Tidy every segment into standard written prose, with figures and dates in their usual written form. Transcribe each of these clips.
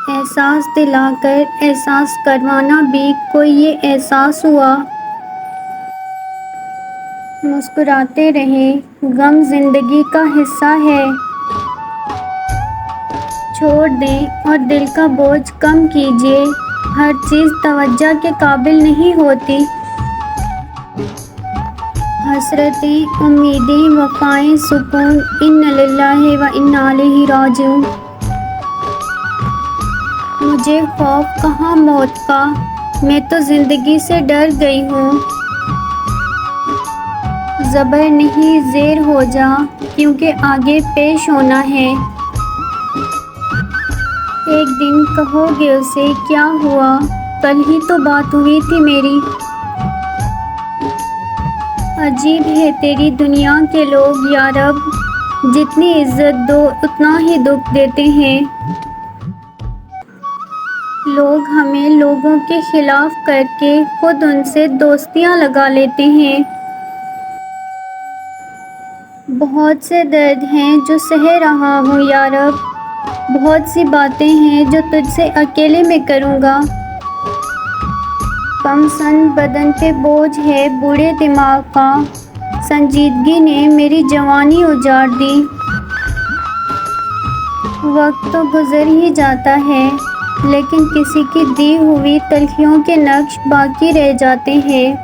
احساس دلا کر احساس کروانا بھی کوئی یہ احساس ہوا۔ مسکراتے رہیں، غم زندگی کا حصہ ہے۔ چھوڑ دیں اور دل کا بوجھ کم کیجیے، ہر چیز توجہ کے قابل نہیں ہوتی۔ حسرتیں، امیدیں، وفائیں، سکون، انا للہ و انا الیہ راجعون۔ مجھے خوف کہاں موت کا، میں تو زندگی سے ڈر گئی ہوں۔ زبر نہیں زیر ہو جا، کیونکہ آگے پیش ہونا ہے۔ ایک دن کہو گے اسے کیا ہوا، کل ہی تو بات ہوئی تھی میری۔ عجیب ہے تیری دنیا کے لوگ یا رب، جتنی عزت دو اتنا ہی دکھ دیتے ہیں۔ لوگ ہمیں لوگوں کے خلاف کر کے خود ان سے دوستیاں لگا لیتے ہیں۔ بہت سے درد ہیں جو سہہ رہا ہوں یا رب، بہت سی باتیں ہیں جو تجھ سے اکیلے میں کروں گا۔ کم سن بدن پہ بوجھ ہے بوڑھے دماغ کا، سنجیدگی نے میری جوانی اجاڑ دی۔ وقت تو گزر ہی جاتا ہے، لیکن کسی کی دی ہوئی تلخیوں کے نقش باقی رہ جاتے ہیں۔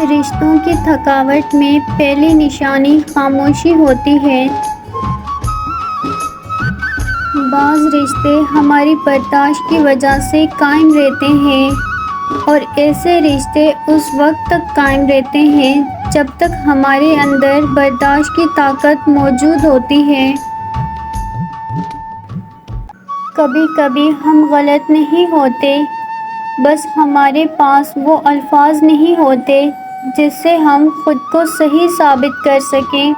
رشتوں کی تھکاوٹ میں پہلی نشانی خاموشی ہوتی ہے۔ بعض رشتے ہماری برداشت کی وجہ سے قائم رہتے ہیں، اور ایسے رشتے اس وقت تک قائم رہتے ہیں جب تک ہمارے اندر برداشت کی طاقت موجود ہوتی ہے۔ کبھی کبھی ہم غلط نہیں ہوتے، بس ہمارے پاس وہ الفاظ نہیں ہوتے جس سے ہم خود کو صحیح ثابت کر سکیں۔